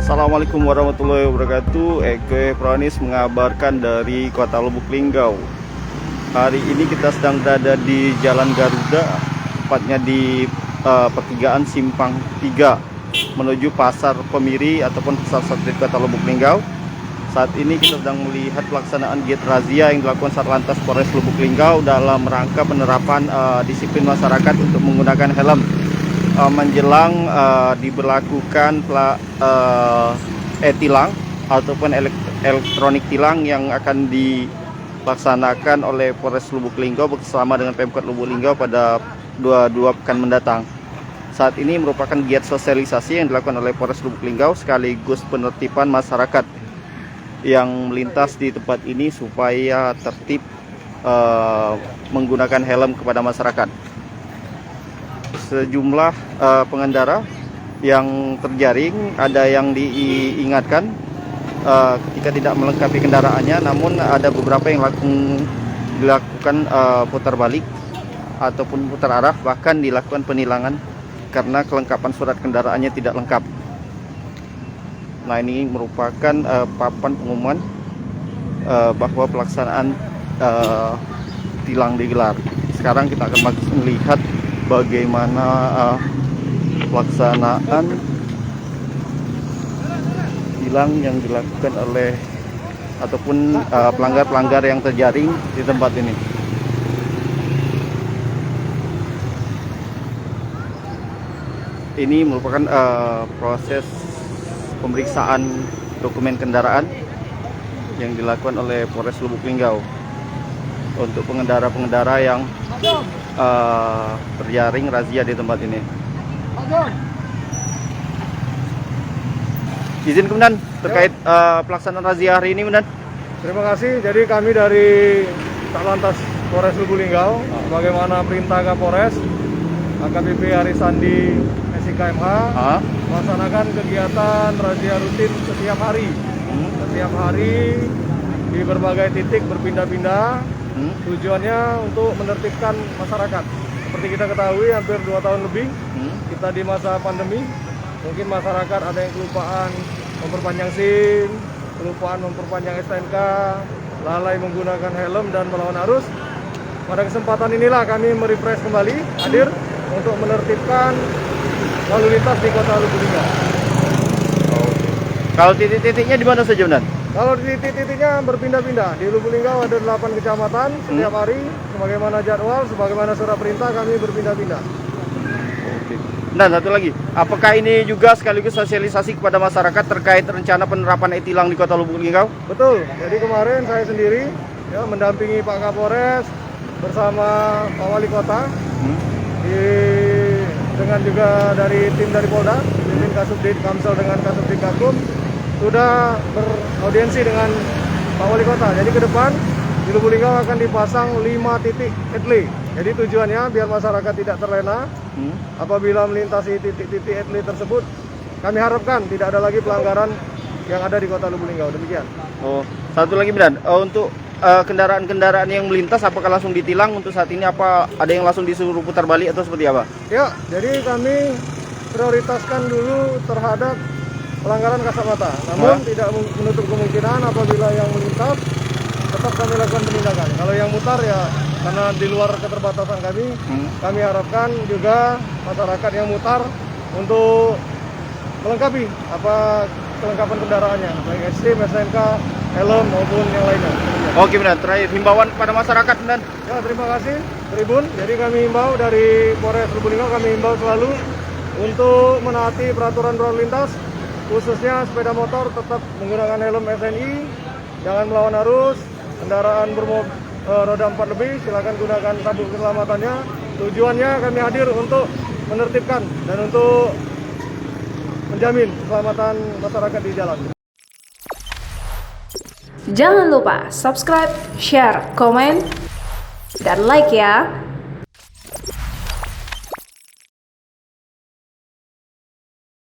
Assalamualaikum warahmatullahi wabarakatuh. Ege Pranis mengabarkan dari Kota Lubuk Linggau. Hari ini kita sedang berada di Jalan Garuda, tepatnya di pertigaan Simpang 3 menuju Pasar Pemiri ataupun Pasar Satelit Kota Lubuk Linggau. Saat ini kita sedang melihat pelaksanaan giat razia yang dilakukan Satlantas Polres Lubuk Linggau dalam rangka penerapan disiplin masyarakat untuk menggunakan helm menjelang diberlakukan e-tilang ataupun elektronik tilang yang akan dilaksanakan oleh Polres Lubuk Linggau bersama dengan Pemkot Lubuk Linggau pada dua pekan mendatang. Saat ini merupakan giat sosialisasi yang dilakukan oleh Polres Lubuk Linggau sekaligus penertiban masyarakat yang melintas di tempat ini supaya tertib menggunakan helm kepada masyarakat. Sejumlah pengendara yang terjaring ada yang diingatkan ketika tidak melengkapi kendaraannya, namun ada beberapa yang dilakukan putar balik ataupun putar arah, bahkan dilakukan penilangan karena kelengkapan surat kendaraannya tidak lengkap. Nah, ini merupakan papan pengumuman bahwa pelaksanaan tilang digelar. Sekarang kita akan melihat bagaimana pelaksanaan tilang yang dilakukan oleh ataupun pelanggar-pelanggar yang terjaring di tempat ini. Ini merupakan proses pemeriksaan dokumen kendaraan yang dilakukan oleh Polres Lubuk Linggau untuk pengendara-pengendara yang terjaring razia di tempat ini. Izin Komandan terkait pelaksanaan razia hari ini, Komandan. Terima kasih. Jadi kami dari Satlantas Polres Lubuk Linggau, bagaimana perintah Kapolres AKBP Arisandi SIKMH, melaksanakan kegiatan razia rutin setiap hari. Setiap hari di berbagai titik berpindah-pindah. Tujuannya untuk menertibkan masyarakat. Seperti kita ketahui, hampir 2 tahun lebih kita di masa pandemi. Mungkin masyarakat ada yang kelupaan memperpanjang SIM, kelupaan memperpanjang STNK, lalai menggunakan helm dan melawan arus. Pada kesempatan inilah kami merefresh kembali, hadir untuk menertibkan lalu lintas di Kota Lubuk Linggau. Kalau titik-titiknya di mana saja, Komandan? Kalau di titik-titiknya berpindah-pindah. Di Lubuk Linggau ada 8 kecamatan setiap hari. Sebagaimana jadwal, sebagaimana surat perintah, kami berpindah-pindah. Oke. Dan satu lagi, apakah ini juga sekaligus sosialisasi kepada masyarakat terkait rencana penerapan e-tilang di Kota Lubuk Linggau? Betul. Jadi kemarin saya sendiri mendampingi Pak Kapolres bersama Pak Wali Kota, dengan juga dari tim dari Polda, tim Kasubdit Kamsel dengan Kasubdit Gakum, sudah beraudiensi dengan Pak Wali Kota. Jadi ke depan di Lubuk Linggau akan dipasang 5 titik etle. Jadi tujuannya biar masyarakat tidak terlena apabila melintasi titik-titik etle tersebut. Kami harapkan tidak ada lagi pelanggaran yang ada di Kota Lubuk Linggau. Demikian. Oh, satu lagi, Komandan. Untuk kendaraan-kendaraan yang melintas apakah langsung ditilang untuk saat ini? Apa ada yang langsung disuruh putar balik atau seperti apa? Ya, jadi kami prioritaskan dulu terhadap pelanggaran kasat mata. Namun tidak menutup kemungkinan apabila yang melintas tetap kami lakukan penindakan. Kalau yang mutar ya karena di luar keterbatasan kami harapkan juga masyarakat yang mutar untuk melengkapi kelengkapan kendaraannya, baik SIM, STNK, helm maupun yang lainnya. Oke, Komandan. Terakhir himbauan kepada masyarakat, Komandan. Ya, terima kasih Tribun. Jadi kami himbau dari Polres Lubuk Linggau, kami himbau selalu untuk menaati peraturan berlalu lintas, khususnya sepeda motor tetap menggunakan helm SNI, jangan melawan arus. Kendaraan roda 4 lebih silakan gunakan sabuk keselamatannya. Tujuannya kami hadir untuk menertibkan dan untuk menjamin keselamatan masyarakat di jalan. Jangan lupa subscribe, share, komen, dan like ya.